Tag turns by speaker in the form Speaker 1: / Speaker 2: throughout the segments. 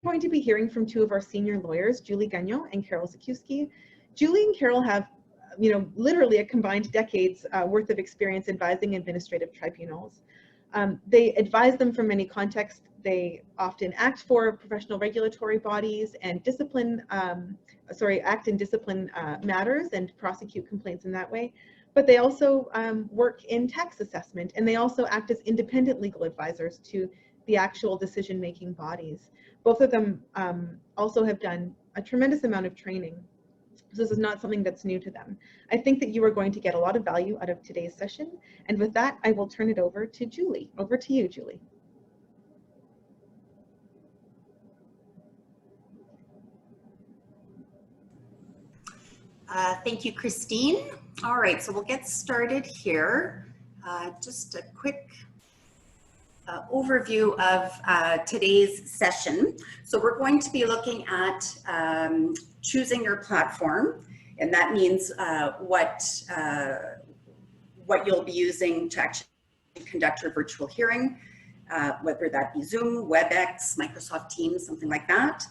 Speaker 1: going to be hearing from two of our senior lawyers, Julie Gagnon and Carol Zakuski. Julie and Carol have, literally a combined decades worth of experience advising administrative tribunals. They advise them from many contexts. They often act for professional regulatory bodies and act in discipline matters and prosecute complaints in that way. But they also work in tax assessment, and they also act as independent legal advisors to the actual decision-making bodies. Both of them also have done a tremendous amount of training. So this is not something that's new to them. I think that you are going to get a lot of value out of today's session. And with that, I will turn it over to Julie. Over to you, Julie.
Speaker 2: Thank you, Christine. All right, so we'll get started here. Just a quick overview of today's session. So we're going to be looking at choosing your platform, and that means what you'll be using to actually conduct your virtual hearing, whether that be Zoom, WebEx, Microsoft Teams, something like that.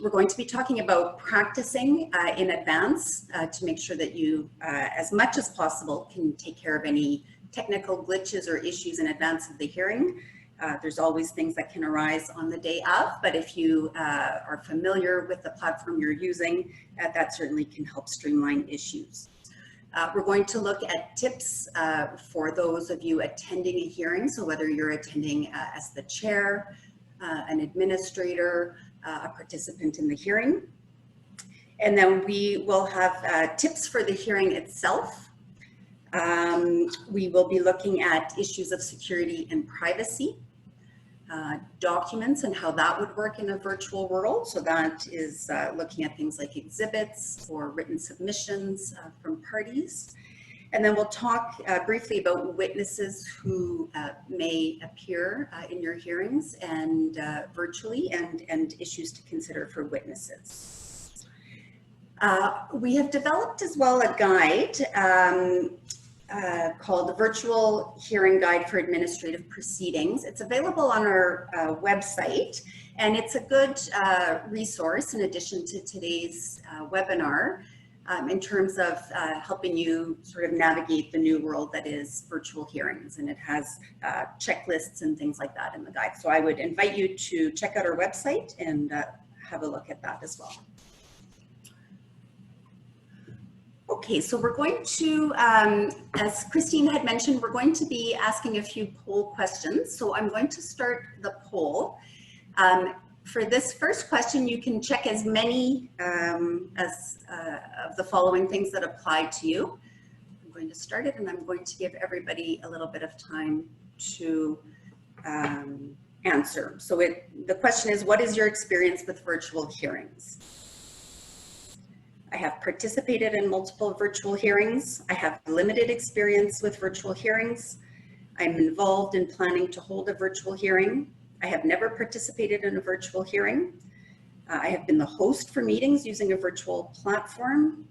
Speaker 2: We're going to be talking about practicing in advance to make sure that you, as much as possible, can take care of any technical glitches or issues in advance of the hearing. There's always things that can arise on the day of, but if you are familiar with the platform you're using, that certainly can help streamline issues. We're going to look at tips for those of you attending a hearing, so whether you're attending as the chair, an administrator, a participant in the hearing. And then we will have tips for the hearing itself. We will be looking at issues of security and privacy, documents and how that would work in a virtual world. So that is looking at things like exhibits or written submissions from parties. And then we'll talk briefly about witnesses who may appear in your hearings and virtually, and issues to consider for witnesses. We have developed as well a guide called the Virtual Hearing Guide for Administrative Proceedings. It's available on our website, and it's a good resource in addition to today's webinar. In terms of helping you sort of navigate the new world that is virtual hearings, and it has checklists and things like that in the guide. So I would invite you to check out our website and have a look at that as well. Okay, so we're going to, as Christine had mentioned, we're going to be asking a few poll questions. So I'm going to start the poll. For this first question, you can check as many of the following things that apply to you. I'm going to start it, and I'm going to give everybody a little bit of time to answer. So the question is, what is your experience with virtual hearings? I have participated in multiple virtual hearings. I have limited experience with virtual hearings. I'm involved in planning to hold a virtual hearing. I have never participated in a virtual hearing. I have been the host for meetings using a virtual platform.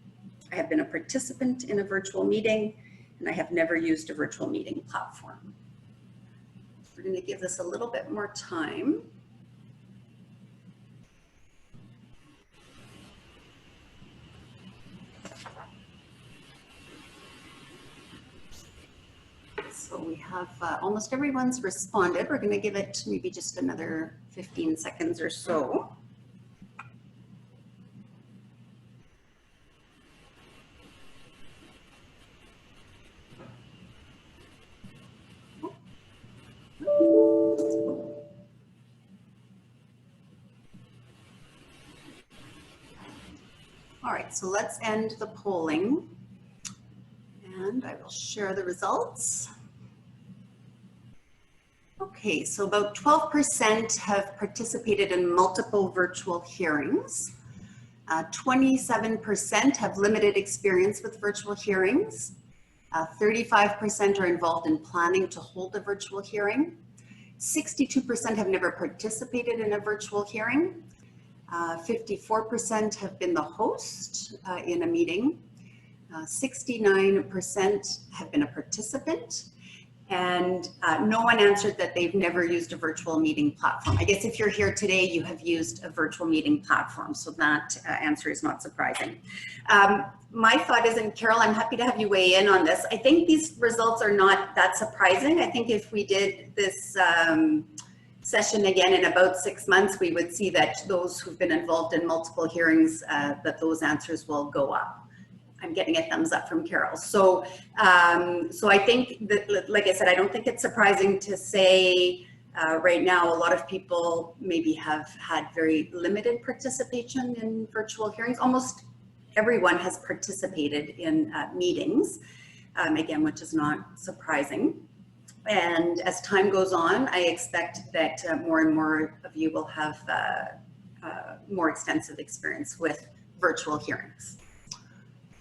Speaker 2: I have been a participant in a virtual meeting, and I have never used a virtual meeting platform. We're going to give this a little bit more time. So we have almost everyone's responded. We're going to give it maybe just another 15 seconds or so. All right, so let's end the polling, and I will share the results. Okay, so about 12% have participated in multiple virtual hearings. 27% have limited experience with virtual hearings. 35% are involved in planning to hold a virtual hearing. 62% have never participated in a virtual hearing. 54% have been the host in a meeting. 69% have been a participant. And no one answered that they've never used a virtual meeting platform. I guess if you're here today, you have used a virtual meeting platform, so that answer is not surprising. My thought is, and Carol, I'm happy to have you weigh in on this. I think these results are not that surprising. I think if we did this session again in about 6 months, we would see that those who've been involved in multiple hearings, that those answers will go up. I'm getting a thumbs up from Carol. So, so I think that, like I said, I don't think it's surprising to say right now a lot of people maybe have had very limited participation in virtual hearings. Almost everyone has participated in meetings, again, which is not surprising. And as time goes on, I expect that more and more of you will have more extensive experience with virtual hearings.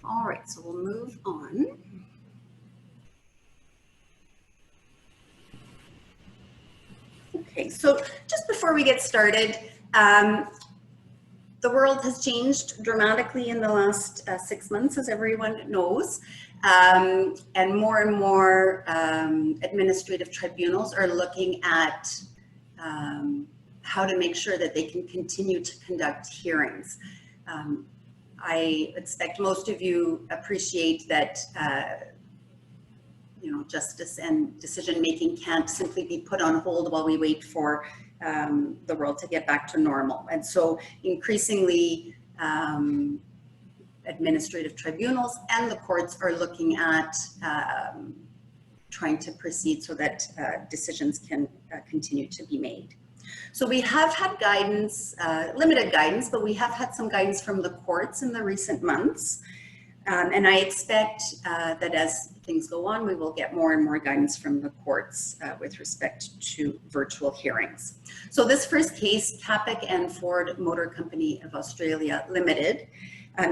Speaker 2: All right, so we'll move on. Okay, so just before we get started, the world has changed dramatically in the last 6 months, as everyone knows, and more administrative tribunals are looking at how to make sure that they can continue to conduct hearings. I expect most of you appreciate that you know, justice and decision making can't simply be put on hold while we wait for the world to get back to normal. And so increasingly administrative tribunals and the courts are looking at trying to proceed so that decisions can continue to be made. So we have had guidance, limited guidance, but we have had some guidance from the courts in the recent months. And I expect that as things go on, we will get more and more guidance from the courts with respect to virtual hearings. So this first case, Capic and Ford Motor Company of Australia Limited,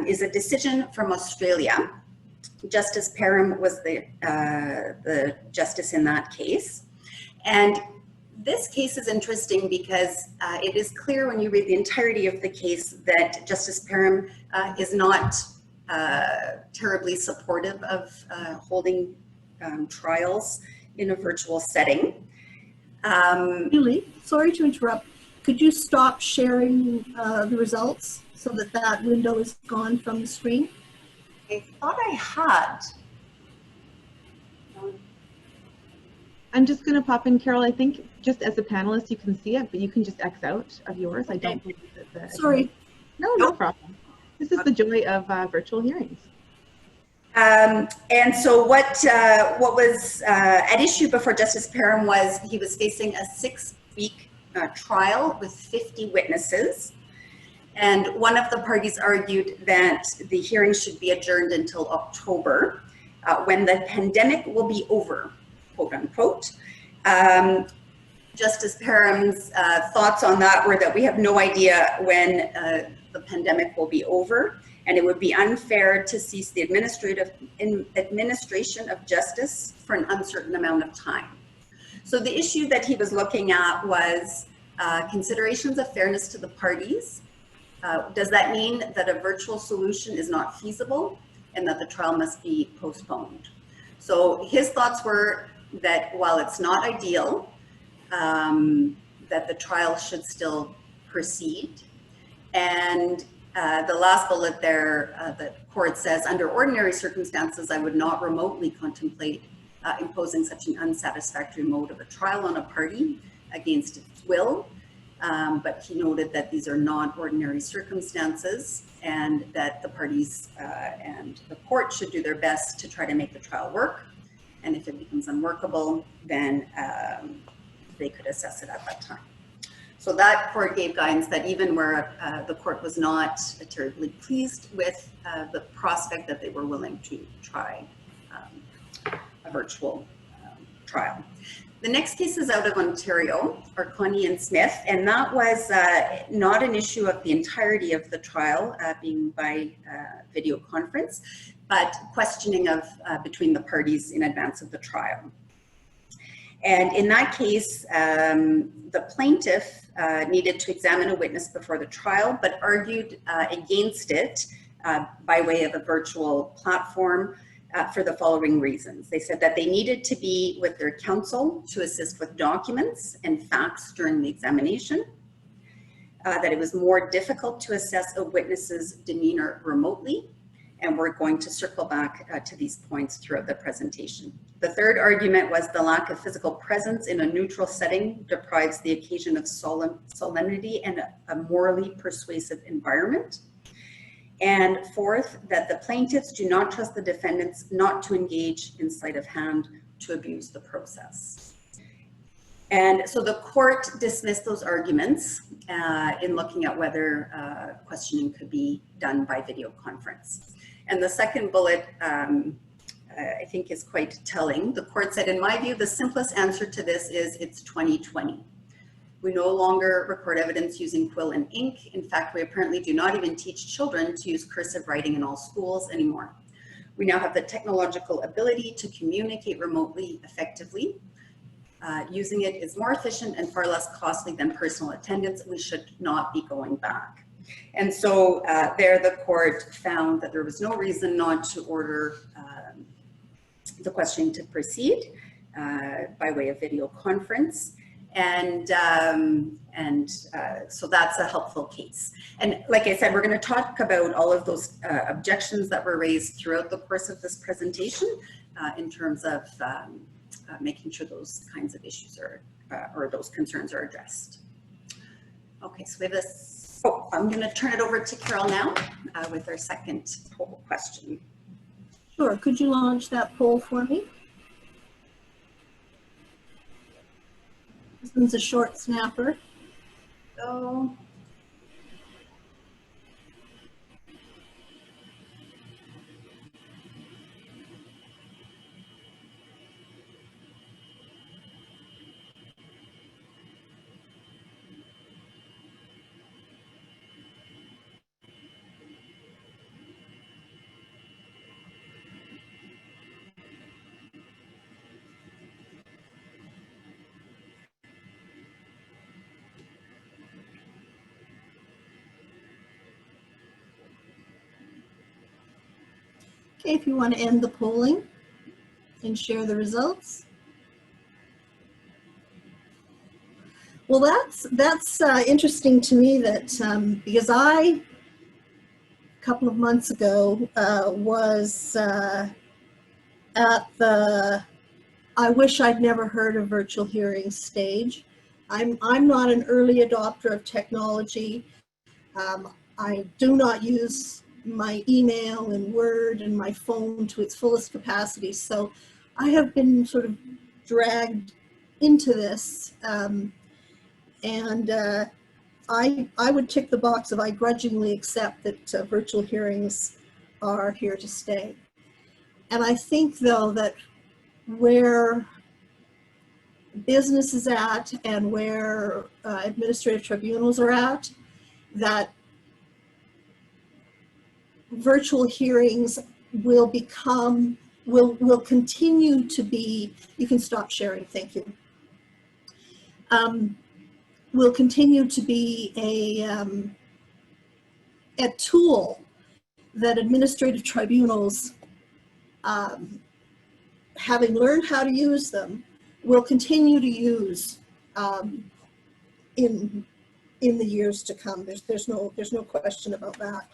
Speaker 2: is a decision from Australia. Justice Parham was the justice in that case. And this case is interesting because it is clear when you read the entirety of the case that Justice Parham is not terribly supportive of holding trials in a virtual setting.
Speaker 3: Julie, sorry to interrupt. Could you stop sharing the results so that that window is gone from the screen?
Speaker 2: I thought I had.
Speaker 1: I'm just going to pop in, Carol. I think just as a panelist, you can see it, but you can just X out of yours. I don't believe that.
Speaker 3: Sorry.
Speaker 1: No problem. This is the joy of virtual hearings.
Speaker 2: And so what was at issue before Justice Parham was he was facing a 6-week trial with 50 witnesses. And one of the parties argued that the hearing should be adjourned until October, when the pandemic will be over, quote unquote. Justice Parham's thoughts on that were that we have no idea when the pandemic will be over, and it would be unfair to cease the administration of justice for an uncertain amount of time. So the issue that he was looking at was considerations of fairness to the parties. Does that mean that a virtual solution is not feasible and that the trial must be postponed? So his thoughts were that while it's not ideal, that the trial should still proceed. And the last bullet there, the court says, under ordinary circumstances, I would not remotely contemplate imposing such an unsatisfactory mode of a trial on a party against its will. But he noted that these are not ordinary circumstances and that the parties and the court should do their best to try to make the trial work. And if it becomes unworkable, then they could assess it at that time. So that court gave guidance that even where the court was not terribly pleased with the prospect, that they were willing to try a virtual trial. The next case is out of Ontario, Arconi and Smith, and that was not an issue of the entirety of the trial being by video conference, but questioning of between the parties in advance of the trial. And in that case, the plaintiff needed to examine a witness before the trial, but argued against it by way of a virtual platform for the following reasons. They said that they needed to be with their counsel to assist with documents and facts during the examination, that it was more difficult to assess a witness's demeanor remotely, and we're going to circle back to these points throughout the presentation. The third argument was the lack of physical presence in a neutral setting deprives the occasion of solemnity and a morally persuasive environment. And fourth, that the plaintiffs do not trust the defendants not to engage in sleight of hand to abuse the process. And so the court dismissed those arguments in looking at whether questioning could be done by video conference. And the second bullet, I think, is quite telling. The court said, in my view, the simplest answer to this is it's 2020. We no longer record evidence using quill and ink. In fact, we apparently do not even teach children to use cursive writing in all schools anymore. We now have the technological ability to communicate remotely effectively. Using it is more efficient and far less costly than personal attendance. We should not be going back. And so there the court found that there was no reason not to order the questioning to proceed by way of video conference. And so that's a helpful case. And like I said, we're going to talk about all of those objections that were raised throughout the course of this presentation in terms of making sure those kinds of issues are, or those concerns are addressed. Okay, so we have this, I'm going to turn it over to Carol now with our second poll question.
Speaker 3: Sure, could you launch that poll for me? This one's a short snapper.
Speaker 2: So,
Speaker 3: Okay, if you want to end the polling and share the results. Well, that's interesting to me that because a couple of months ago, was at the I wish I'd never heard of virtual hearings stage. I'm not an early adopter of technology. I do not use my email and Word and my phone to its fullest capacity. So I have been sort of dragged into this. I would tick the box of I grudgingly accept that virtual hearings are here to stay. And I think, though, that where business is at and where administrative tribunals are at, that virtual hearings will continue to be, you can stop sharing, thank you, will continue to be a tool that administrative tribunals, having learned how to use them, will continue to use in the years to come. There's no question about that.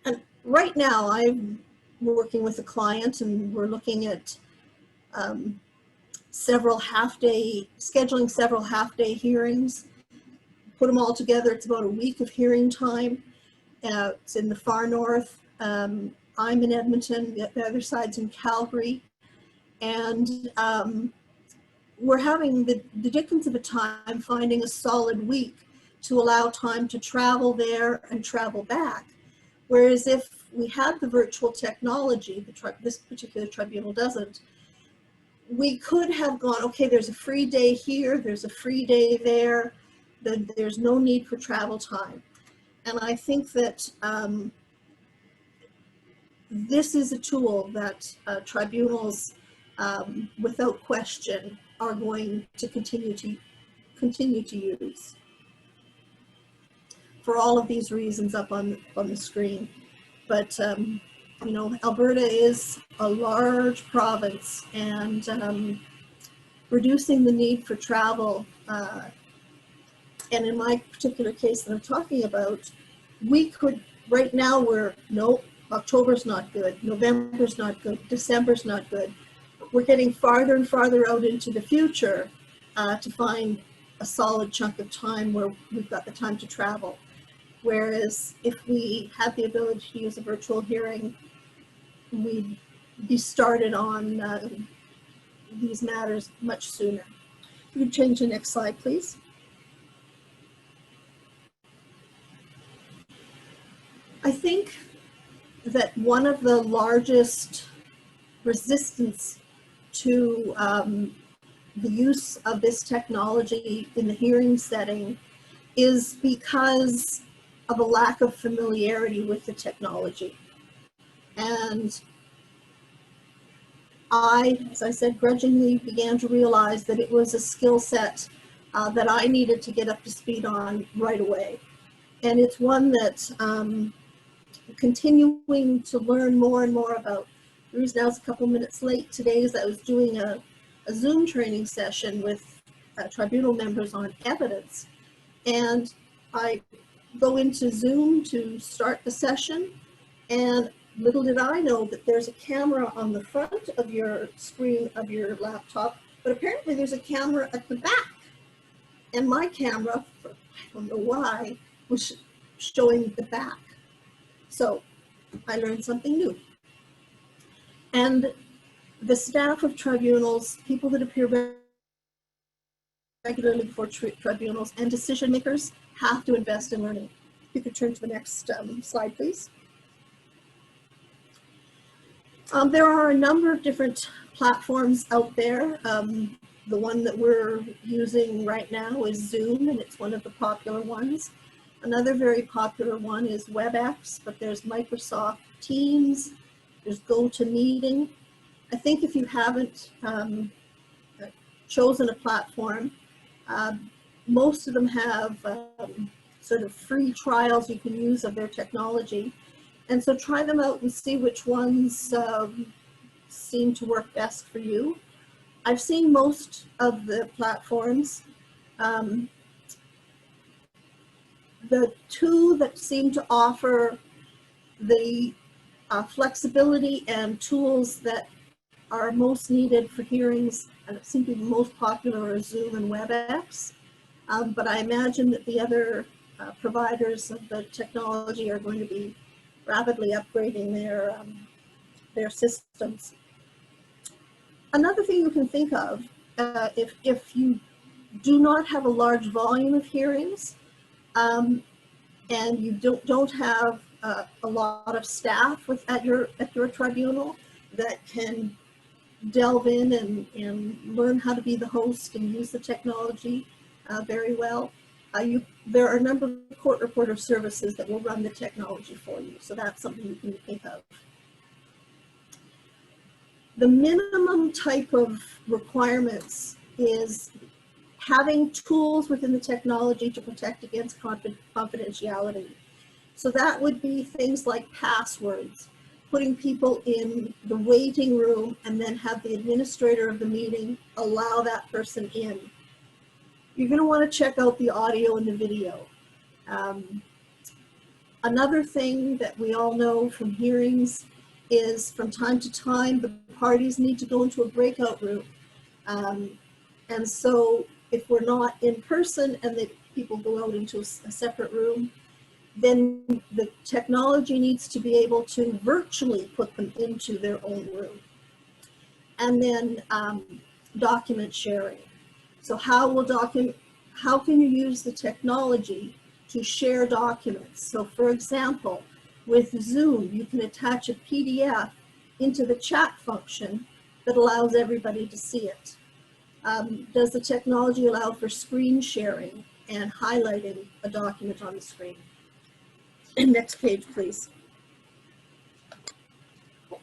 Speaker 3: And right now, I'm working with a client, and we're looking at scheduling several half-day hearings. Put them all together, it's about a week of hearing time. It's in the far north. I'm in Edmonton, the other side's in Calgary. And we're having the dickens of a time finding a solid week to allow time to travel there and travel back. Whereas if we had the virtual technology, this particular tribunal doesn't, we could have gone, okay, there's a free day here, there's a free day there, then there's no need for travel time. And I think that this is a tool that tribunals, without question, are going to continue to use for all of these reasons up on the screen. But You know, Alberta is a large province, and reducing the need for travel, and in my particular case that I'm talking about, we could, right now no, October's not good, November's not good, December's not good. We're getting farther and farther out into the future to find a solid chunk of time where we've got the time to travel. Whereas if we had the ability to use a virtual hearing, we'd be started on these matters much sooner. You could change the next slide, please. I think that one of the largest resistance to the use of this technology in the hearing setting is because of a lack of familiarity with the technology. And I, as I said, grudgingly began to realize that it was a skill set that I needed to get up to speed on right away. And it's one that I'm continuing to learn more and more about. The reason I was a couple minutes late today is that I was doing a Zoom training session with tribunal members on evidence. And I go into Zoom to start the session, and little did I know that there's a camera on the front of your screen of your laptop, but apparently there's a camera at the back. And my camera, I don't know why, was showing the back. So I learned something new. And the staff of tribunals, people that appear regularly before tribunals, and decision makers have to invest in learning. You could turn to the next slide, please. There are a number of different platforms out there. The one that we're using right now is Zoom, and it's one of the popular ones. Another very popular one is WebEx, but there's Microsoft Teams, there's GoToMeeting. I think if you haven't chosen a platform, most of them have sort of free trials you can use of their technology. And so try them out and see which ones seem to work best for you. I've seen most of the platforms. The two that seem to offer the flexibility and tools that are most needed for hearings and seem to be the most popular are Zoom and WebEx. But I imagine that the other providers of the technology are going to be rapidly upgrading their systems. Another thing you can think of, if you do not have a large volume of hearings, and you don't have a lot of staff at your tribunal that can delve in and learn how to be the host and use the technology very well, there are a number of court reporter services that will run the technology for you. So that's something you can think of. The minimum type of requirements is having tools within the technology to protect against confidentiality. So that would be things like passwords, putting people in the waiting room and then have the administrator of the meeting allow that person in. You're going to want to check out the audio and the video. Another thing that we all know from hearings is from time to time, the parties need to go into a breakout room. And so if we're not in person and the people go out into a separate room, then the technology needs to be able to virtually put them into their own room. And then document sharing. So how can you use the technology to share documents? So for example, with Zoom, you can attach a PDF into the chat function that allows everybody to see it. Does the technology allow for screen sharing and highlighting a document on the screen? Next page, please.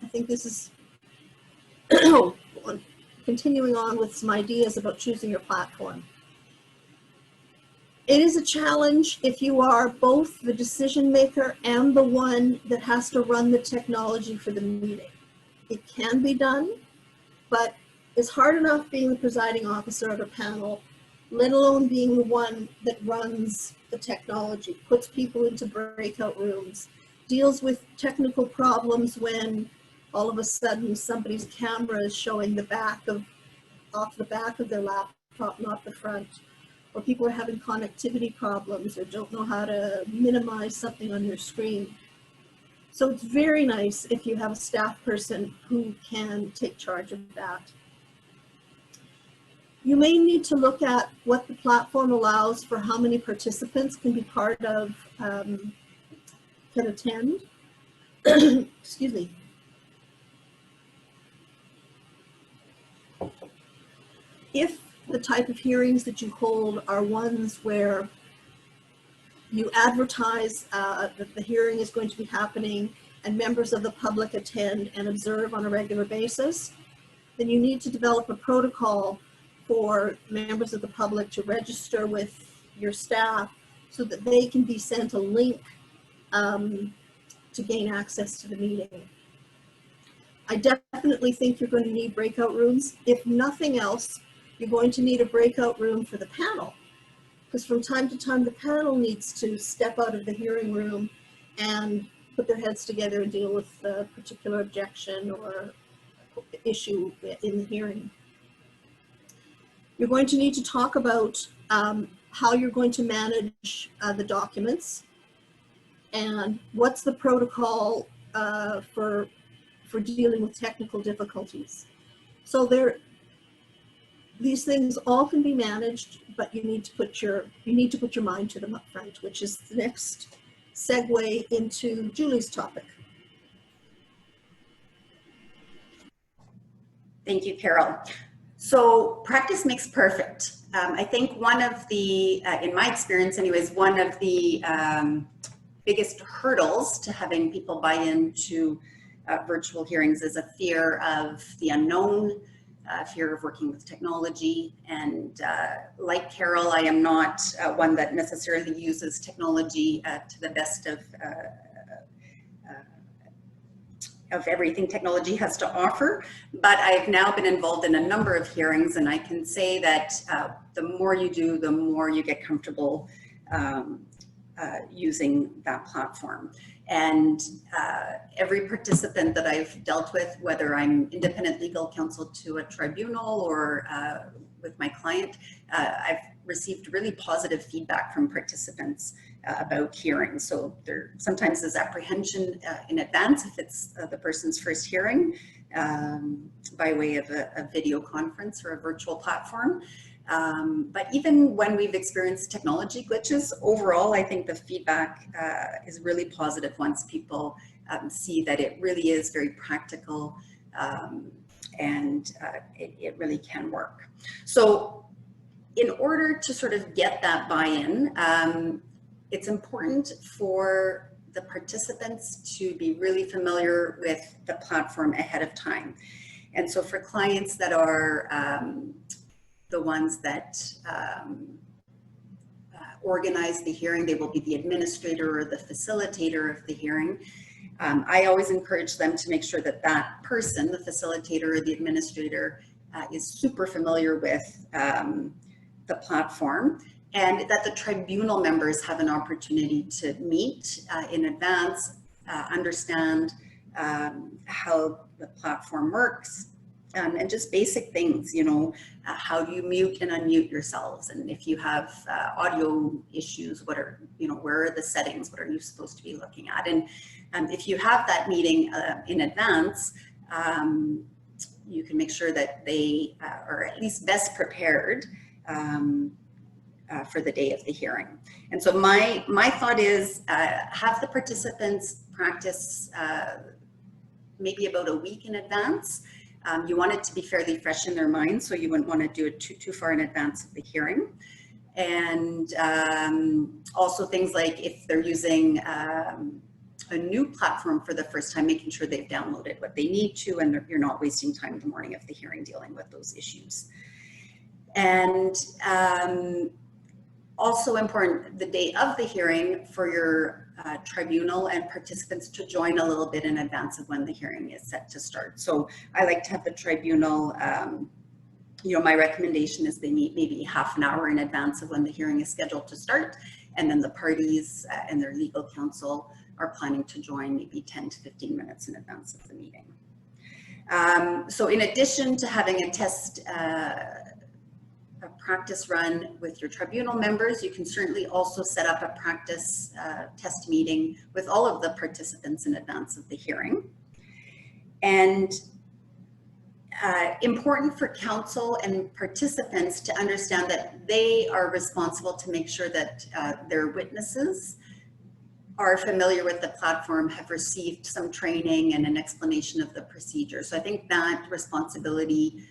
Speaker 3: I think this is continuing on with some ideas about choosing your platform. It is a challenge if you are both the decision maker and the one that has to run the technology for the meeting. It can be done, but it's hard enough being the presiding officer of a panel, let alone being the one that runs the technology, puts people into breakout rooms, deals with technical problems when all of a sudden somebody's camera is showing off the back of their laptop, not the front, or people are having connectivity problems or don't know how to minimize something on your screen. So it's very nice if you have a staff person who can take charge of that. You may need to look at what the platform allows for how many participants can be part of, can attend. Excuse me. If the type of hearings that you hold are ones where you advertise that the hearing is going to be happening and members of the public attend and observe on a regular basis, then you need to develop a protocol for members of the public to register with your staff so that they can be sent a link to gain access to the meeting. I definitely think you're going to need breakout rooms. If nothing else, you're going to need a breakout room for the panel, because from time to time the panel needs to step out of the hearing room and put their heads together and deal with a particular objection or issue in the hearing. You're going to need to talk about how you're going to manage the documents and what's the protocol for dealing with technical difficulties. So these things all can be managed, but you need to put your mind to them up front, which is the next segue into Julie's topic.
Speaker 2: Thank you, Carol. So practice makes perfect. I think one of the, in my experience anyways, one of the biggest hurdles to having people buy into virtual hearings is a fear of the unknown, fear of working with technology. And like Carol, I am not one that necessarily uses technology to the best of everything technology has to offer, but I've now been involved in a number of hearings, and I can say that the more you do, the more you get comfortable using that platform. And every participant that I've dealt with, whether I'm independent legal counsel to a tribunal or with my client, I've received really positive feedback from participants about hearings. So there sometimes is apprehension in advance if it's the person's first hearing by way of a video conference or a virtual platform. But even when we've experienced technology glitches, overall, I think the feedback is really positive once people see that it really is very practical and it really can work. So in order to sort of get that buy-in, it's important for the participants to be really familiar with the platform ahead of time. And so for clients that are the ones that organize the hearing, they will be the administrator or the facilitator of the hearing. I always encourage them to make sure that that person, the facilitator or the administrator, is super familiar with the platform, and that the tribunal members have an opportunity to meet in advance, understand how the platform works, and just basic things, you know, how do you mute and unmute yourselves? And if you have audio issues, what are, you know, where are the settings? What are you supposed to be looking at? And if you have that meeting in advance, you can make sure that they are at least best prepared for the day of the hearing. And so my thought is have the participants practice maybe about a week in advance. You want it to be fairly fresh in their mind, so you wouldn't want to do it too far in advance of the hearing. And also things like if they're using a new platform for the first time, making sure they've downloaded what they need to, and you're not wasting time the morning of the hearing dealing with those issues. And Also important, the day of the hearing, for your tribunal and participants to join a little bit in advance of when the hearing is set to start. So I like to have the tribunal, you know, my recommendation is they meet maybe half an hour in advance of when the hearing is scheduled to start, and then the parties and their legal counsel are planning to join maybe 10 to 15 minutes in advance of the meeting. So in addition to having a practice run with your tribunal members, you can certainly also set up a practice test meeting with all of the participants in advance of the hearing. And important for counsel and participants to understand that they are responsible to make sure that their witnesses are familiar with the platform, have received some training and an explanation of the procedure. So I think that responsibility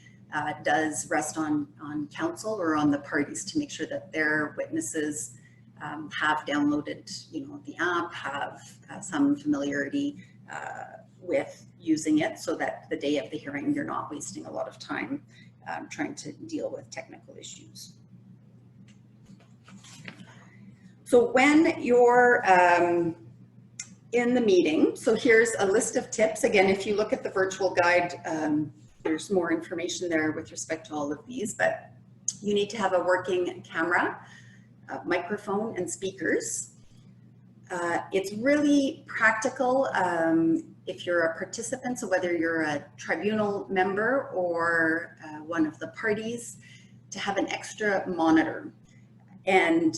Speaker 2: does rest on counsel or on the parties to make sure that their witnesses have downloaded, you know, the app, have some familiarity with using it, so that the day of the hearing you're not wasting a lot of time trying to deal with technical issues. So when you're in the meeting, so here's a list of tips. Again, if you look at the virtual guide, there's more information there with respect to all of these, but you need to have a working camera, microphone, and speakers. It's really practical if you're a participant, so whether you're a tribunal member or one of the parties, to have an extra monitor. And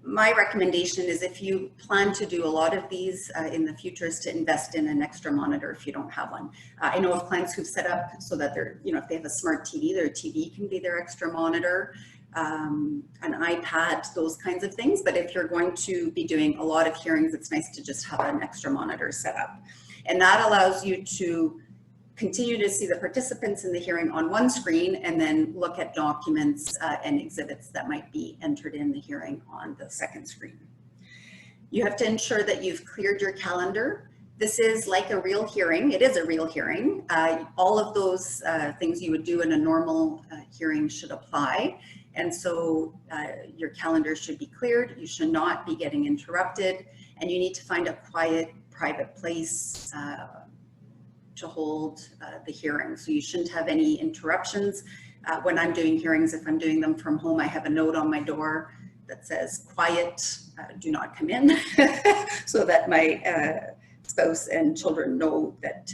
Speaker 2: my recommendation is, if you plan to do a lot of these in the future, is to invest in an extra monitor if you don't have one. I know of clients who've set up so that they're, you know, if they have a smart TV, their TV can be their extra monitor, an iPad, those kinds of things. But if you're going to be doing a lot of hearings, it's nice to just have an extra monitor set up. And that allows you to continue to see the participants in the hearing on one screen, and then look at documents and exhibits that might be entered in the hearing on the second screen. You have to ensure that you've cleared your calendar. This is like a real hearing. It is a real hearing. All of those things you would do in a normal hearing should apply. And so your calendar should be cleared. You should not be getting interrupted, and you need to find a quiet, private place to hold the hearing. So you shouldn't have any interruptions. When I'm doing hearings, if I'm doing them from home, I have a note on my door that says, quiet, do not come in, so that my spouse and children know that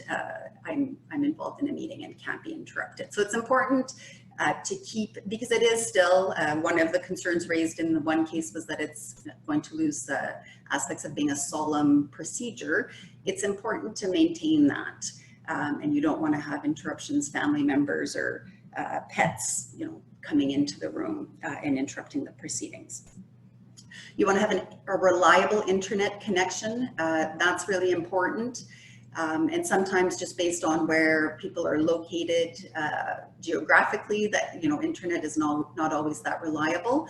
Speaker 2: I'm involved in a meeting and can't be interrupted. So it's important to keep, because it is still one of the concerns raised in the one case was that it's going to lose aspects of being a solemn procedure. It's important to maintain that. And you don't want to have interruptions, family members or pets, you know, coming into the room and interrupting the proceedings. You want to have a reliable internet connection. That's really important. And sometimes just based on where people are located geographically, that, you know, internet is not always that reliable.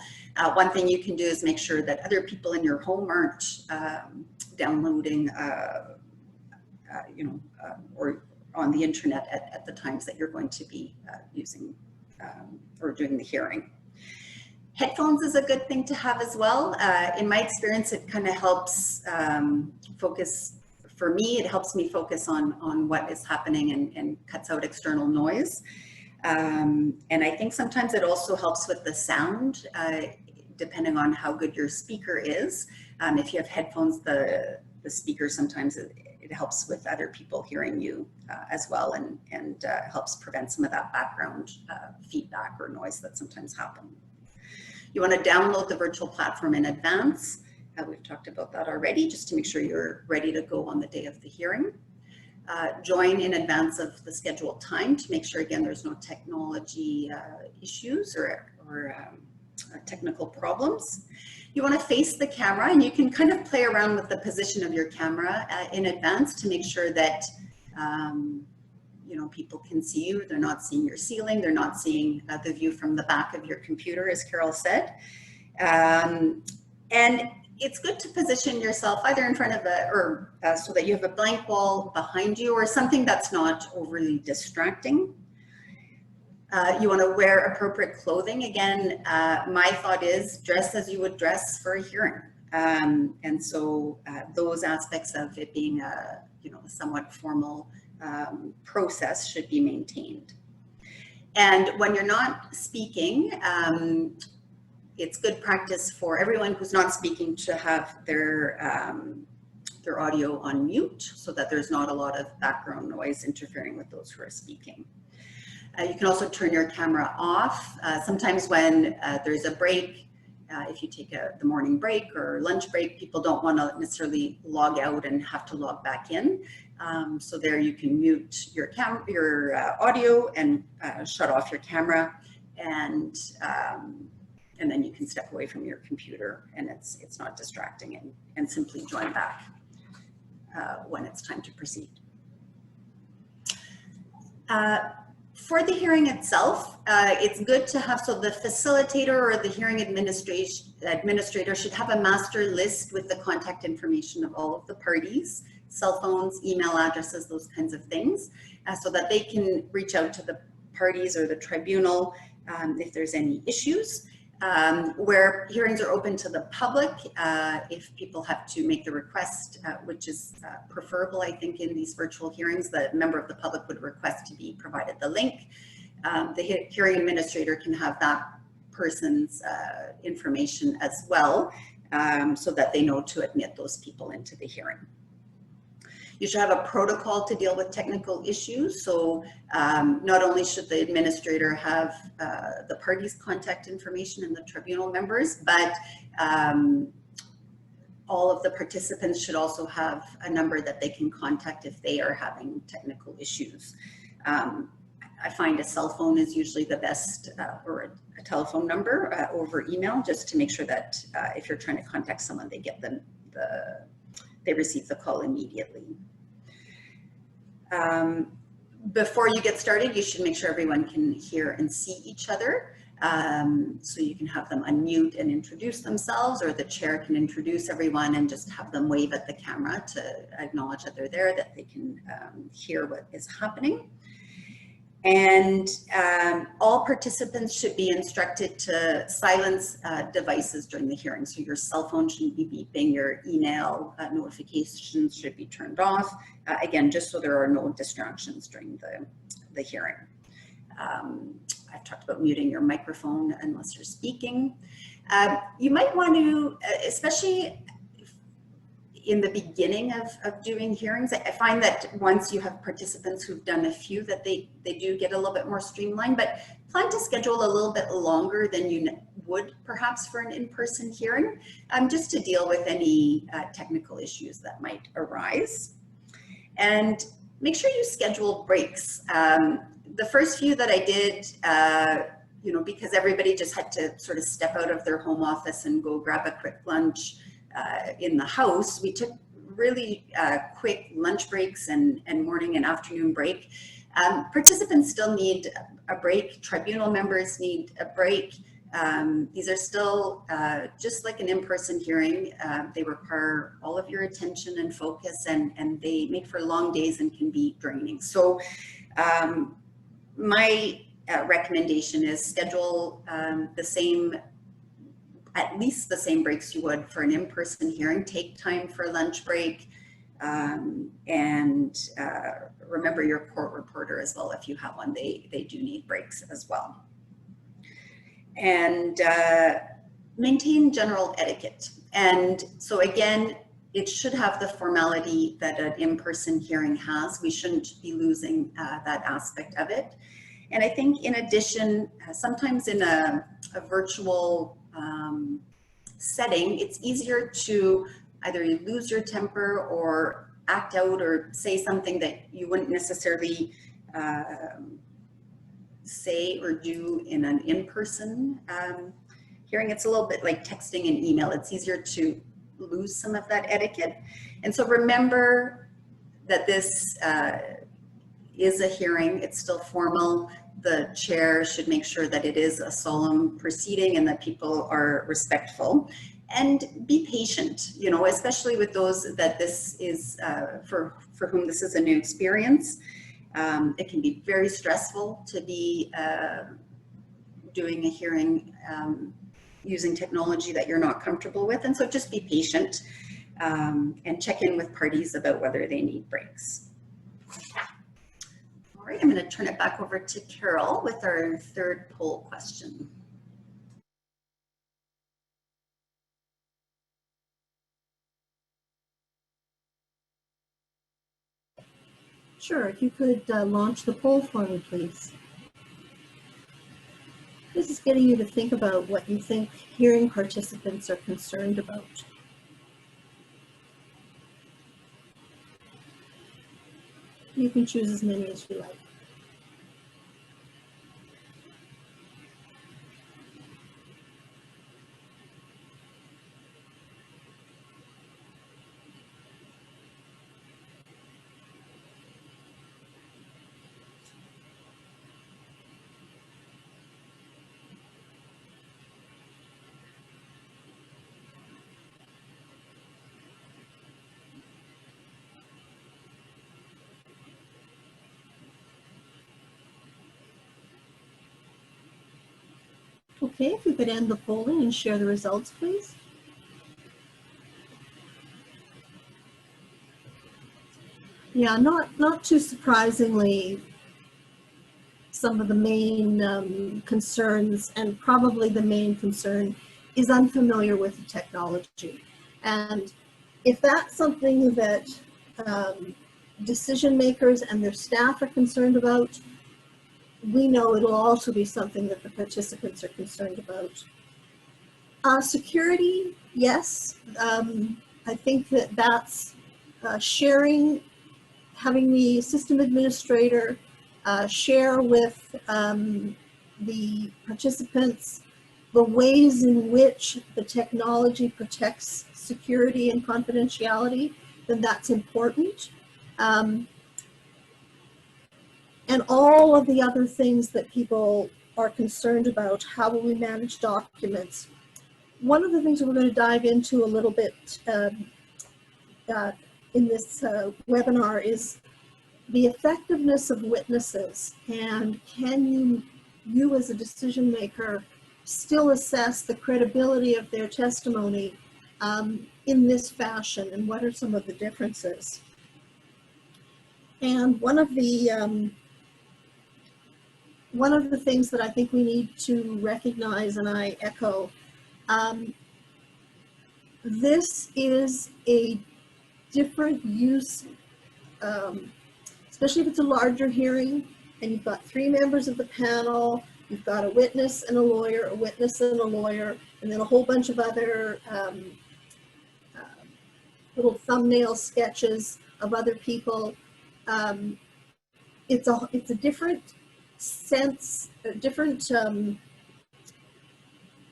Speaker 2: One thing you can do is make sure that other people in your home aren't downloading, you know, or on the internet at the times that you're going to be using or doing the hearing. Headphones is a good thing to have as well. In my experience, it kind of helps focus. For me, it helps me focus on what is happening and cuts out external noise. And I think sometimes it also helps with the sound, depending on how good your speaker is. If you have headphones, the speaker sometimes it helps with other people hearing you as well, and helps prevent some of that background feedback or noise that sometimes happen. You want to download the virtual platform in advance. We've talked about that already, just to make sure you're ready to go on the day of the hearing. Join in advance of the scheduled time to make sure, again, there's no technology issues or technical problems. You want to face the camera, and you can kind of play around with the position of your camera in advance to make sure that you know, people can see you. They're not seeing your ceiling. They're not seeing the view from the back of your computer, as Carol said. And it's good to position yourself either in front of or so that you have a blank wall behind you, or something that's not overly distracting. You want to wear appropriate clothing. Again, my thought is dress as you would dress for a hearing. And so those aspects of it being a, a somewhat formal process should be maintained. And when you're not speaking, it's good practice for everyone who's not speaking to have their audio on mute so that there's not a lot of background noise interfering with those who are speaking. You can also turn your camera off. Sometimes when there's a break, if you take the morning break or lunch break, people don't want to necessarily log out and have to log back in. So there you can mute your audio and shut off your camera, and then you can step away from your computer, and it's not distracting, and simply join back when it's time to proceed. For the hearing itself, it's good to have, so the facilitator or the hearing administrator should have a master list with the contact information of all of the parties, cell phones, email addresses, those kinds of things, so that they can reach out to the parties or the tribunal if there's any issues. Where hearings are open to the public, if people have to make the request, which is preferable, I think, in these virtual hearings, the member of the public would request to be provided the link. The hearing administrator can have that person's information as well, so that they know to admit those people into the hearing. You should have a protocol to deal with technical issues. So not only should the administrator have the parties' contact information and the tribunal members, but all of the participants should also have a number that they can contact if they are having technical issues. I find a cell phone is usually the best, or a telephone number over email, just to make sure that if you're trying to contact someone, they get they receive the call immediately. Before you get started, you should make sure everyone can hear and see each other. So you can have them unmute and introduce themselves, or the chair can introduce everyone and just have them wave at the camera to acknowledge that they're there, that they can hear what is happening. And all participants should be instructed to silence devices during the hearing. So your cell phone shouldn't be beeping, your email notifications should be turned off. Again, just so there are no distractions during the hearing. I've talked about muting your microphone unless you're speaking. You might want to, especially in the beginning of doing hearings, I find that once you have participants who've done a few, that they do get a little bit more streamlined, but plan to schedule a little bit longer than you would perhaps for an in-person hearing, just to deal with any technical issues that might arise. And make sure you schedule breaks. The first few that I did, because everybody just had to sort of step out of their home office and go grab a quick lunch in the house, we took really quick lunch breaks and morning and afternoon break. Participants still need a break. Tribunal members need a break. These are still just like an in-person hearing. They require all of your attention and focus, and they make for long days and can be draining. So my recommendation is schedule at least the same breaks you would for an in-person hearing. Take time for lunch break, and remember your court reporter as well. If you have one, they do need breaks as well. And maintain general etiquette. And so again, it should have the formality that an in-person hearing has. We shouldn't be losing that aspect of it. And I think in addition, sometimes in a virtual setting, it's easier to either lose your temper or act out or say something that you wouldn't necessarily say or do in an in-person hearing. It's a little bit like texting and email. It's easier to lose some of that etiquette. And so remember that this is a hearing. It's still formal. The chair should make sure that it is a solemn proceeding and that people are respectful, and be patient, especially with those that this is for whom this is a new experience. It can be very stressful to be doing a hearing using technology that you're not comfortable with. And so just be patient and check in with parties about whether they need breaks. All right, I'm going to turn it back over to Carol with our third poll question.
Speaker 3: Sure, if you could launch the poll for me, please. This is getting you to think about what you think hearing participants are concerned about. You can choose as many as you like. Okay, if you could end the polling and share the results, please. Yeah, not too surprisingly, some of the main concerns, and probably the main concern, is unfamiliar with the technology. And if that's something that decision makers and their staff are concerned about, we know it'll also be something that the participants are concerned about. Security, yes. I think that's sharing, having the system administrator share with the participants the ways in which the technology protects security and confidentiality, then that's important. And all of the other things that people are concerned about, how will we manage documents? One of the things that we're going to dive into a little bit in this webinar is the effectiveness of witnesses, and can you as a decision maker still assess the credibility of their testimony in this fashion, and what are some of the differences? And one of the things that I think we need to recognize, and I echo, this is a different use, especially if it's a larger hearing and you've got 3 members of the panel, you've got a witness and a lawyer, a witness and a lawyer, and then a whole bunch of other little thumbnail sketches of other people. It's a different sense, a different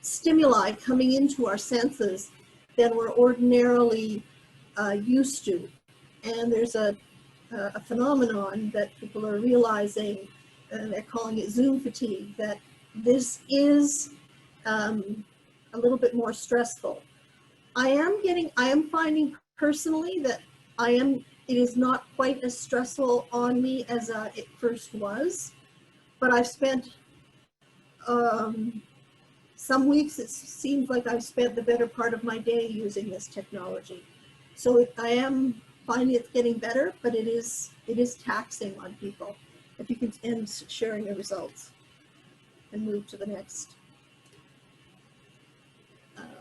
Speaker 3: stimuli coming into our senses than we're ordinarily used to. And there's a phenomenon that people are realizing, and they're calling it Zoom fatigue, that this is a little bit more stressful. I am finding personally that it is not quite as stressful on me as it first was, but I've spent some weeks, it seems like I've spent the better part of my day using this technology. So I am finding it's getting better, but it is taxing on people. If you can end sharing the results and move to the next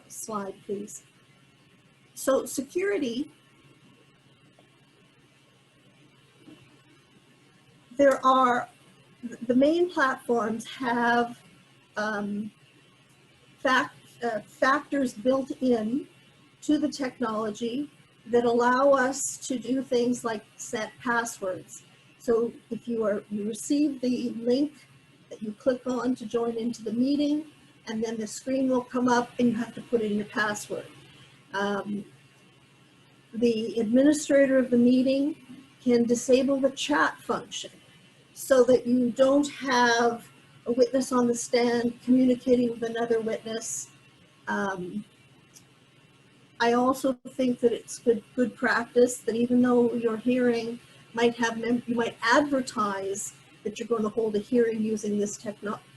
Speaker 3: slide, please. So security, the main platforms have factors built in to the technology that allow us to do things like set passwords. So if you receive the link that you click on to join into the meeting, and then the screen will come up and you have to put in your password. The administrator of the meeting can disable the chat function so that you don't have a witness on the stand communicating with another witness. I also think that it's good practice that even though your hearing you might advertise that you're going to hold a hearing using this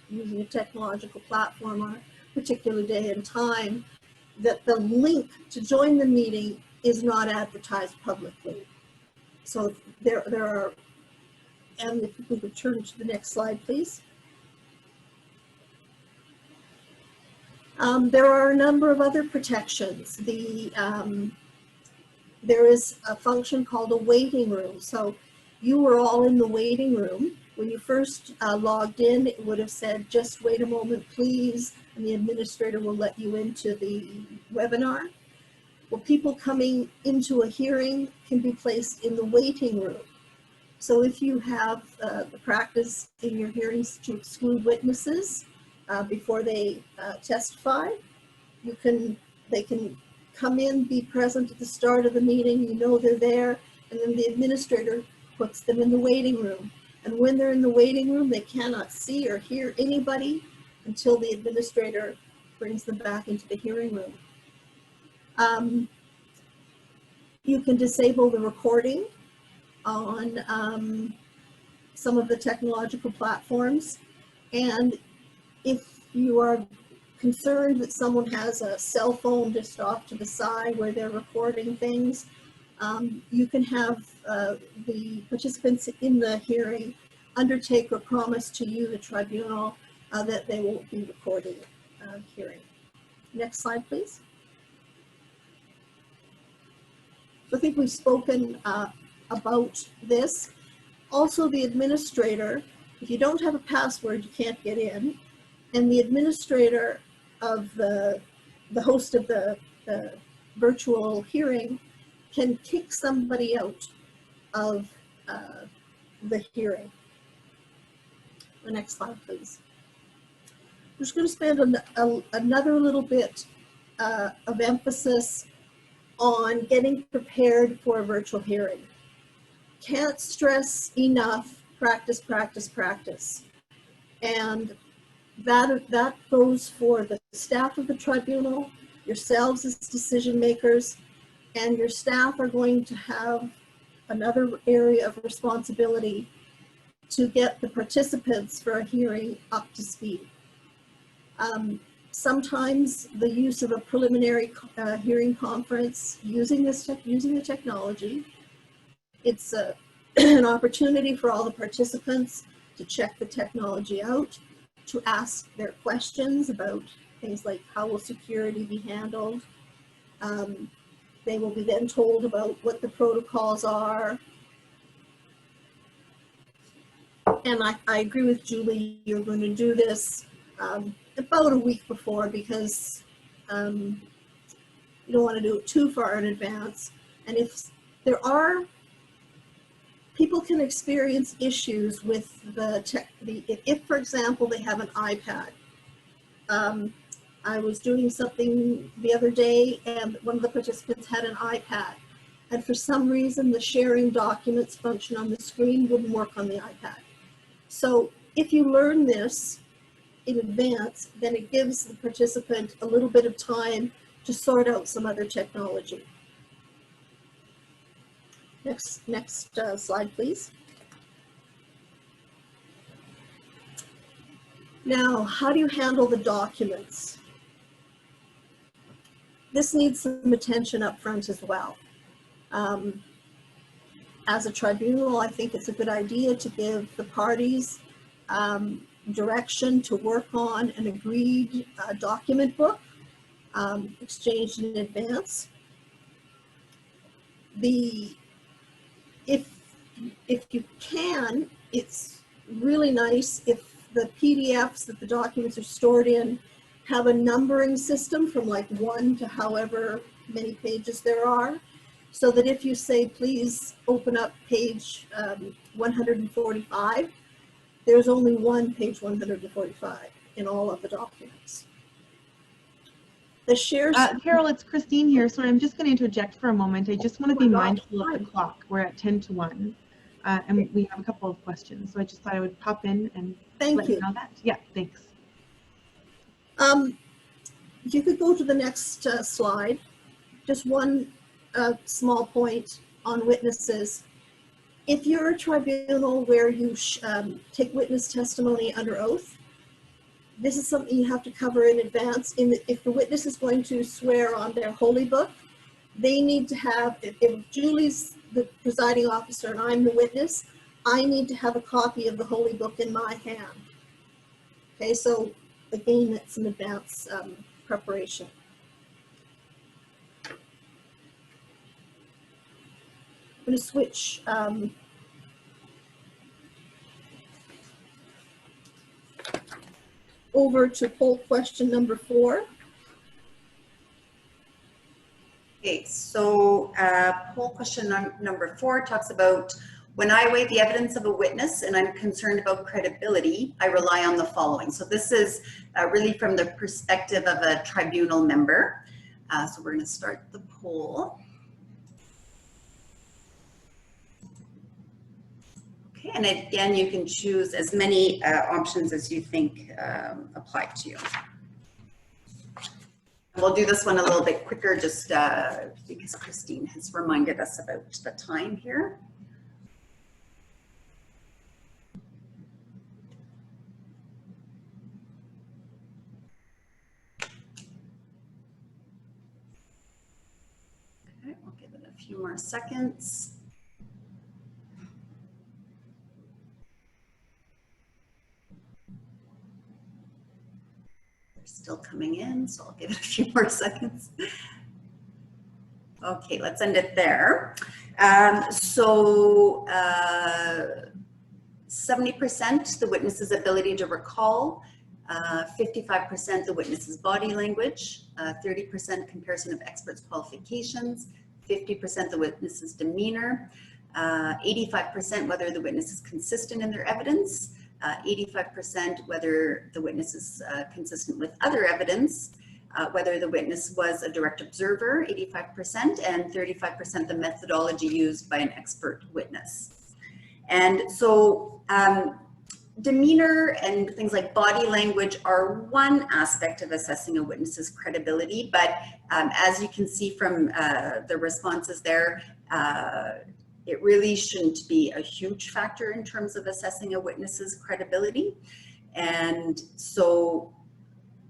Speaker 3: using a technological platform on a particular day and time, that the link to join the meeting is not advertised publicly. So there are, and if we could turn to the next slide, please. There are a number of other protections. There is a function called a waiting room. So you were all in the waiting room. When you first logged in, it would have said, just wait a moment, please, and the administrator will let you into the webinar. Well, people coming into a hearing can be placed in the waiting room. So if you have the practice in your hearings to exclude witnesses before they testify, they can come in, be present at the start of the meeting, you know they're there, and then the administrator puts them in the waiting room. And when they're in the waiting room, they cannot see or hear anybody until the administrator brings them back into the hearing room. You can disable the recording on some of the technological platforms. And if you are concerned that someone has a cell phone just off to the side where they're recording things, you can have the participants in the hearing undertake or promise to you, the tribunal, that they won't be recording hearing. Next slide, please. So I think we've spoken about this. Also, the administrator, if you don't have a password, you can't get in, and the administrator of the host of the virtual hearing can kick somebody out of the hearing. The next slide, please. I'm just going to spend another little bit of emphasis on getting prepared for a virtual hearing. Can't stress enough, practice, practice, practice. And that goes for the staff of the tribunal, yourselves as decision makers, and your staff are going to have another area of responsibility to get the participants for a hearing up to speed. Sometimes the use of a preliminary hearing conference using the technology, it's an opportunity for all the participants to check the technology out, to ask their questions about things like how will security be handled. They will be then told about what the protocols are. And I agree with Julie, you're going to do this about a week before, because you don't want to do it too far in advance. And if there are, people can experience issues with if, for example, they have an iPad. I was doing something the other day and one of the participants had an iPad, and for some reason the sharing documents function on the screen wouldn't work on the iPad. So if you learn this in advance, then it gives the participant a little bit of time to sort out some other technology. Next slide, please. Now, how do you handle the documents? This needs some attention up front as well. As a tribunal, I think it's a good idea to give the parties direction to work on an agreed document book exchanged in advance. If you can, it's really nice if the PDFs that the documents are stored in have a numbering system from like 1 to however many pages there are, so that if you say, please open up page 145, there's only one page 145 in all of the documents. The shares.
Speaker 1: Carol, it's Christine here. Sorry, I'm just going to interject for a moment. I just want to be mindful of the clock. We're at 10 to 1, and we have a couple of questions. So I just thought I would pop in and let you know that. Yeah, thanks.
Speaker 3: If you could go to the next slide, just one small point on witnesses. If you're a tribunal where you take witness testimony under oath, this is something you have to cover in advance. If the witness is going to swear on their holy book, they need to have, if Julie's the presiding officer and I'm the witness, I need to have a copy of the holy book in my hand. Okay, so again, that's some advance preparation. I'm going to switch over to poll question number 4.
Speaker 2: Okay, so poll question number 4 talks about, when I weigh the evidence of a witness and I'm concerned about credibility, I rely on the following. So this is really from the perspective of a tribunal member. So we're going to start the poll. Okay, and again, you can choose as many options as you think apply to you. We'll do this one a little bit quicker just because Christine has reminded us about the time here. Okay, we'll give it a few more seconds. Still coming in, so I'll give it a few more seconds. Okay, let's end it there. 70% the witness's ability to recall, 55% the witness's body language, 30% comparison of experts' qualifications, 50% the witness's demeanor, 85% whether the witness is consistent in their evidence, 85% whether the witness is consistent with other evidence, whether the witness was a direct observer, 85%, and 35% the methodology used by an expert witness. And so demeanor and things like body language are one aspect of assessing a witness's credibility, but as you can see from the responses there, it really shouldn't be a huge factor in terms of assessing a witness's credibility. And so,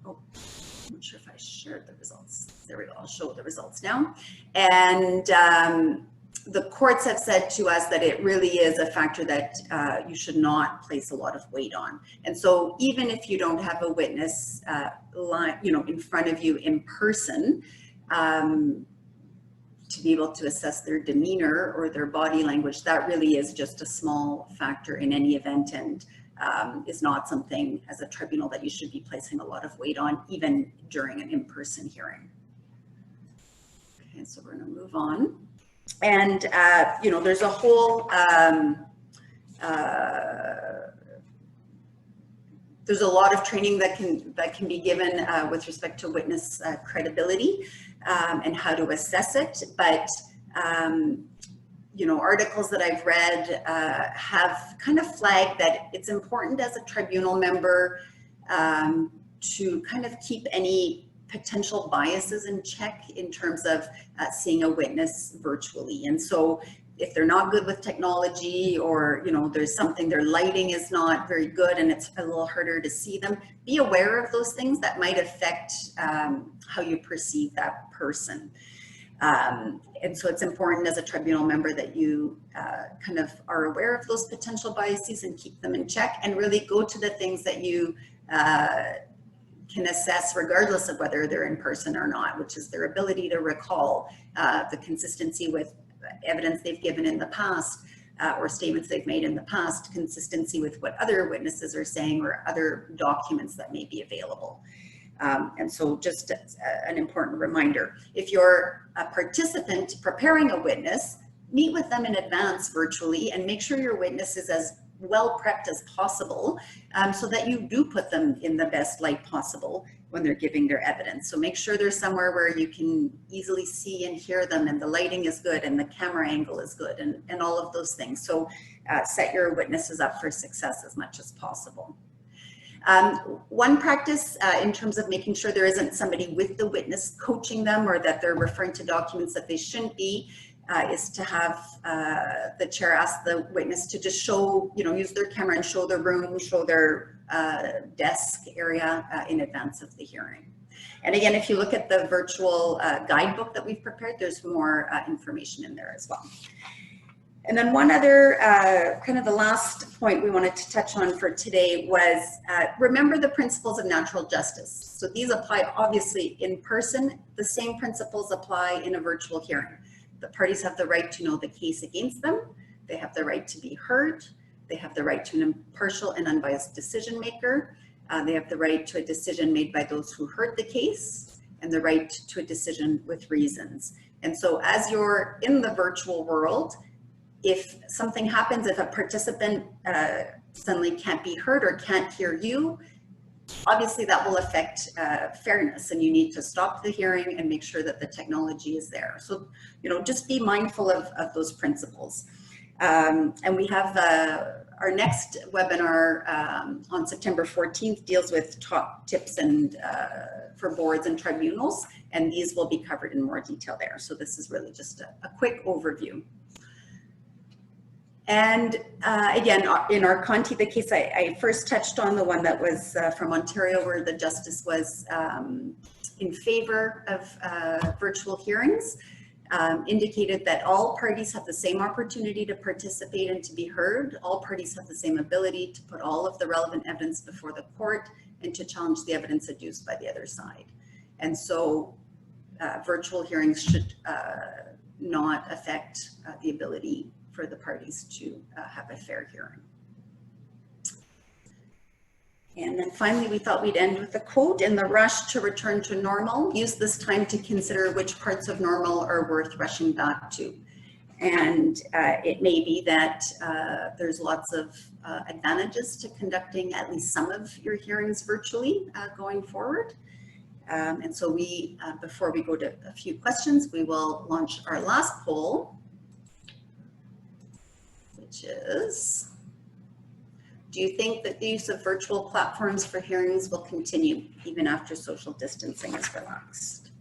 Speaker 2: I'm not sure if I shared the results. There we go, I'll show the results now. And the courts have said to us that it really is a factor that you should not place a lot of weight on. And so even if you don't have a witness in front of you in person, to be able to assess their demeanor or their body language, that really is just a small factor in any event, and is not something as a tribunal that you should be placing a lot of weight on, even during an in-person hearing. Okay, so we're going to move on. And, there's a whole, there's a lot of training that can be given with respect to witness credibility and how to assess it. But, articles that I've read have kind of flagged that it's important as a tribunal member to kind of keep any potential biases in check in terms of seeing a witness virtually. And so if they're not good with technology, or there's something, their lighting is not very good and it's a little harder to see them, be aware of those things that might affect how you perceive that person. And so it's important as a tribunal member that you kind of are aware of those potential biases and keep them in check, and really go to the things that you can assess regardless of whether they're in person or not, which is their ability to recall, the consistency with evidence they've given in the past, or statements they've made in the past, consistency with what other witnesses are saying or other documents that may be available. And so just an important reminder, if you're a participant preparing a witness, meet with them in advance virtually and make sure your witness is as well prepped as possible, so that you do put them in the best light possible when they're giving their evidence. So make sure they're somewhere where you can easily see and hear them, and the lighting is good and the camera angle is good, and all of those things. So set your witnesses up for success as much as possible. One practice in terms of making sure there isn't somebody with the witness coaching them, or that they're referring to documents that they shouldn't be, is to have the chair ask the witness to just show, use their camera and show their room, show their desk area in advance of the hearing. And again, if you look at the virtual guidebook that we've prepared, there's more information in there as well. And then one other, kind of the last point we wanted to touch on for today was, remember the principles of natural justice. So these apply obviously in person. The same principles apply in a virtual hearing. The parties have the right to know the case against them. They have the right to be heard. They have the right to an impartial and unbiased decision maker. They have the right to a decision made by those who heard the case, and the right to a decision with reasons. And so as you're in the virtual world, if something happens, if a participant suddenly can't be heard or can't hear you, obviously that will affect fairness, and you need to stop the hearing and make sure that the technology is there. So, just be mindful of those principles. And we have our next webinar on September 14th deals with top tips and for boards and tribunals, and these will be covered in more detail there. So this is really just a quick overview. And again, in our Conti, the case I first touched on, the one that was from Ontario, where the justice was in favor of virtual hearings, indicated that all parties have the same opportunity to participate and to be heard. All parties have the same ability to put all of the relevant evidence before the court and to challenge the evidence adduced by the other side. And so virtual hearings should not affect the ability for the parties to have a fair hearing. And then finally, we thought we'd end with a quote: "In the rush to return to normal, use this time to consider which parts of normal are worth rushing back to." And it may be that there's lots of advantages to conducting at least some of your hearings virtually going forward. And so we, before we go to a few questions, we will launch our last poll, which is, do you think that the use of virtual platforms for hearings will continue even after social distancing is relaxed?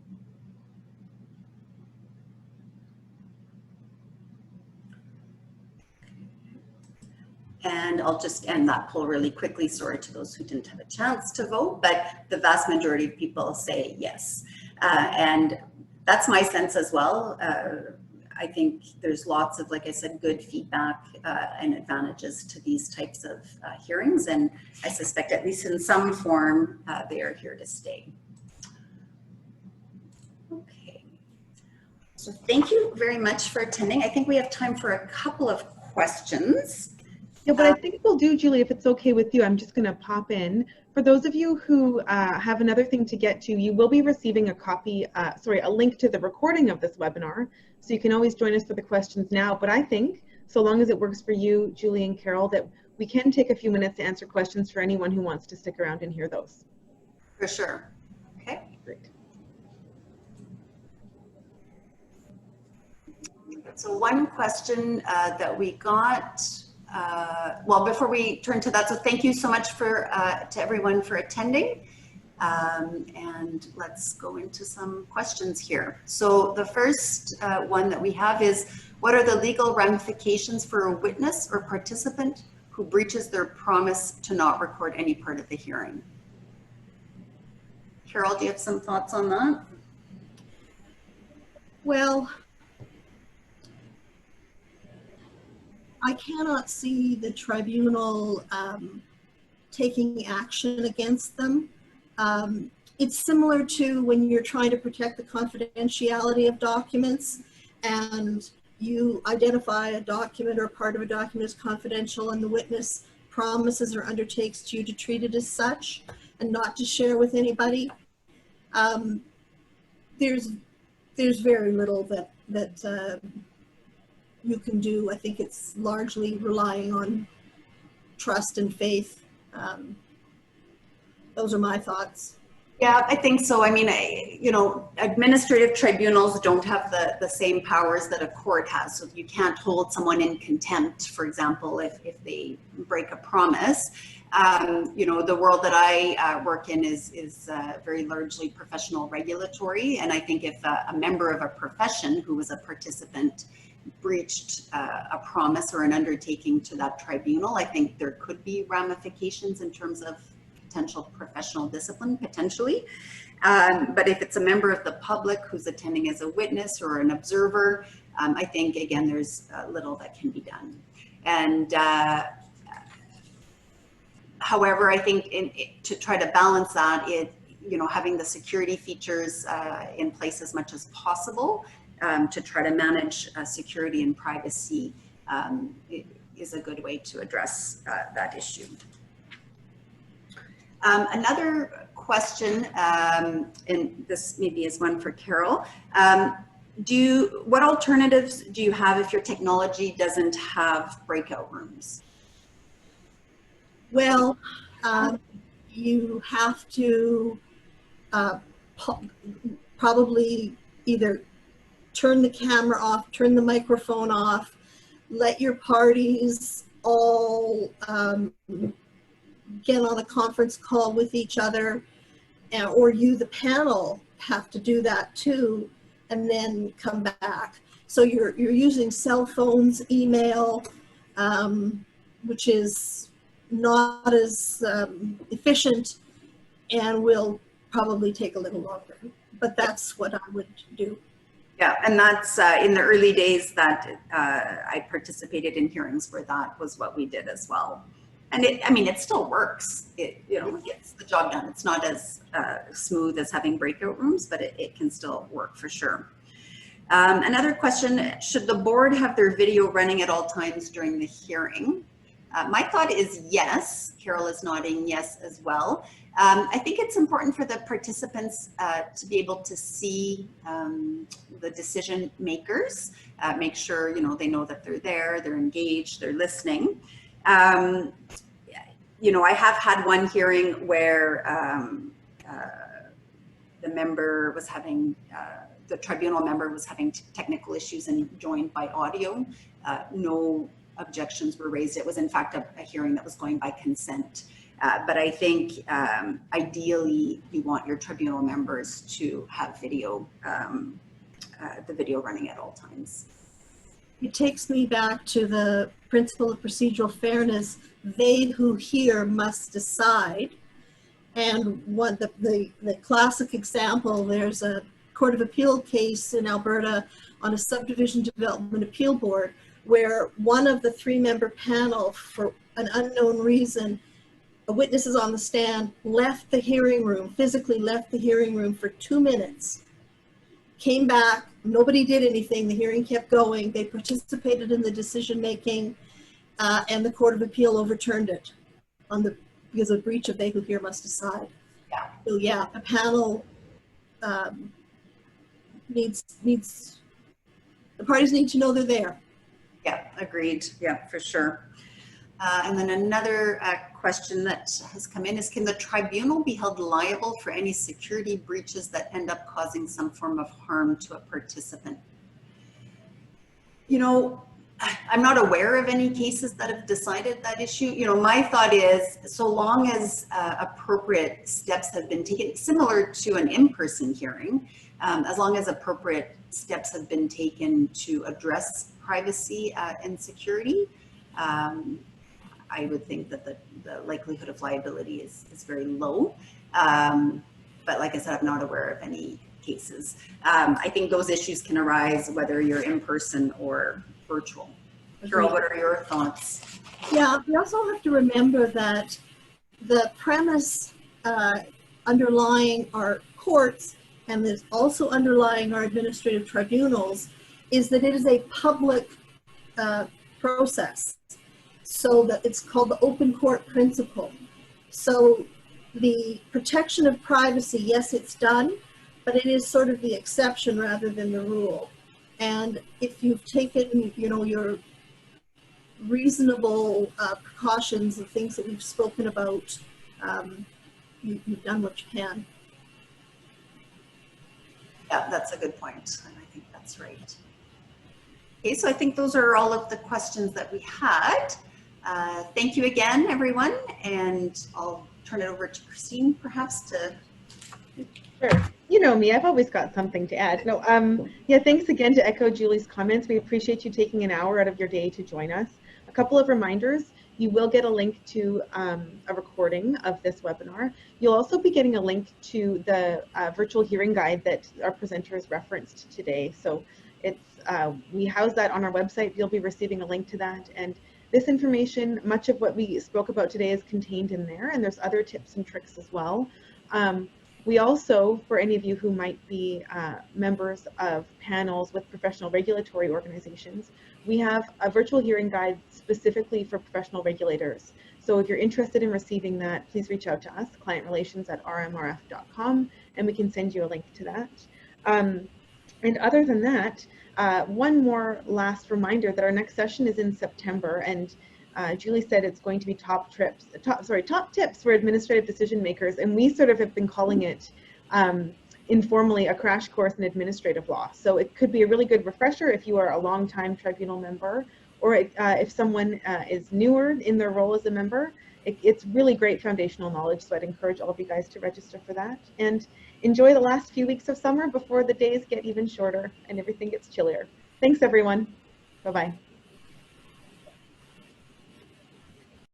Speaker 2: And I'll just end that poll really quickly. Sorry to those who didn't have a chance to vote, but the vast majority of people say yes. And that's my sense as well. I think there's lots of, like I said, good feedback and advantages to these types of hearings. And I suspect, at least in some form, they are here to stay. Okay. So thank you very much for attending. I think we have time for a couple of questions.
Speaker 1: Yeah, what I think we'll do, Julie, if it's okay with you, I'm just going to pop in. For those of you who have another thing to get to, you will be receiving a copy, a link to the recording of this webinar. So you can always join us for the questions now. But I think, so long as it works for you, Julie and Carol, that we can take a few minutes to answer questions for anyone who wants to stick around and hear those.
Speaker 2: For sure. Okay.
Speaker 1: Great.
Speaker 2: So one question that we got, well, before we turn to that, so thank you so much for to everyone for attending. And let's go into some questions here. So the first one that we have is, what are the legal ramifications for a witness or participant who breaches their promise to not record any part of the hearing? Carol, do you have some thoughts on that?
Speaker 3: Well, I cannot see the tribunal taking action against them. It's similar to when you're trying to protect the confidentiality of documents and you identify a document or part of a document as confidential and the witness promises or undertakes you to treat it as such and not to share with anybody. There's very little that you can do. I think it's largely relying on trust and faith. Those are my thoughts.
Speaker 2: Yeah, I think so. I mean, administrative tribunals don't have the same powers that a court has. So you can't hold someone in contempt, for example, if they break a promise. You know, the world that I work in is very largely professional regulatory. And I think if a member of a profession who was a participant breached a promise or an undertaking to that tribunal, I think there could be ramifications in terms of potential professional discipline, potentially. But if it's a member of the public who's attending as a witness or an observer, I think, again, there's little that can be done. And however, I think to try to balance that, you know, having the security features in place as much as possible to try to manage security and privacy is a good way to address that issue. Another question, and this maybe is one for Carol. What alternatives do you have if your technology doesn't have breakout rooms?
Speaker 3: Well, you have to probably either turn the camera off, turn the microphone off, let your parties all get on a conference call with each other, or you, the panel, have to do that too, and then come back. So you're using cell phones, email, which is not as efficient and will probably take a little longer, but that's what I would do.
Speaker 2: Yeah, and that's in the early days that I participated in hearings where that was what we did as well. And I mean, it still works. It, you know, gets the job done. It's not as smooth as having breakout rooms, but it can still work for sure. Another question, should the board have their video running at all times during the hearing? My thought is yes. Carol is nodding yes as well. I think it's important for the participants to be able to see the decision makers, make sure, you know, they know that they're there, they're engaged, they're listening. You know, I have had one hearing where the member was having, the tribunal member was having technical issues and joined by audio. No objections were raised. It was in fact a hearing that was going by consent. But I think ideally you want your tribunal members to have video, the video running at all times.
Speaker 3: It takes me back to the principle of procedural fairness. They who hear must decide. And what the classic example, there's a Court of Appeal case in Alberta on a subdivision development appeal board where one of the 3-member panel, for an unknown reason, a witness is on the stand, left the hearing room, physically left the hearing room for 2 minutes, came back, nobody did anything, the hearing kept going, they participated in the decision making, and the Court of Appeal overturned it because of breach of they who hear must decide.
Speaker 2: Yeah.
Speaker 3: So yeah, a panel needs, the parties need to know they're there.
Speaker 2: Yeah, agreed. Yeah, for sure. And then another question that has come in is, can the tribunal be held liable for any security breaches that end up causing some form of harm to a participant? You know, I'm not aware of any cases that have decided that issue. You know, my thought is, so long as appropriate steps have been taken, similar to an in-person hearing, as long as appropriate steps have been taken to address privacy and security, I would think that the likelihood of liability is very low. But like I said, I'm not aware of any cases. I think those issues can arise whether you're in person or virtual. Carol, what are your thoughts?
Speaker 3: Yeah, we also have to remember that the premise underlying our courts, and there's also underlying our administrative tribunals, is that it is a public process. So that it's called the open court principle. So the protection of privacy, yes, it's done, but it is sort of the exception rather than the rule. And if you've taken, you know, your reasonable precautions and things that we've spoken about, you've done what you can.
Speaker 2: Yeah, that's a good point. And I think that's right. Okay, so I think those are all of the questions that we had. Thank you again, everyone, and I'll turn it over to Christine, perhaps, to...
Speaker 1: Sure. You know me, I've always got something to add. No, yeah, thanks again to echo Julie's comments. We appreciate you taking an hour out of your day to join us. A couple of reminders. You will get a link to a recording of this webinar. You'll also be getting a link to the virtual hearing guide that our presenters referenced today. So it's we house that on our website. You'll be receiving a link to that. And this information, much of what we spoke about today is contained in there, and there's other tips and tricks as well. We also, for any of you who might be members of panels with professional regulatory organizations, we have a virtual hearing guide specifically for professional regulators. So if you're interested in receiving that, please reach out to us, clientrelations@rmrf.com, and we can send you a link to that. And other than that, one more last reminder that our next session is in September, and Julie said it's going to be top tips for administrative decision makers, and we sort of have been calling it informally a crash course in administrative law. So it could be a really good refresher if you are a longtime tribunal member, or if someone is newer in their role as a member. It's really great foundational knowledge, so I'd encourage all of you guys to register for that. And enjoy the last few weeks of summer before the days get even shorter and everything gets chillier. Thanks, everyone. Bye-bye.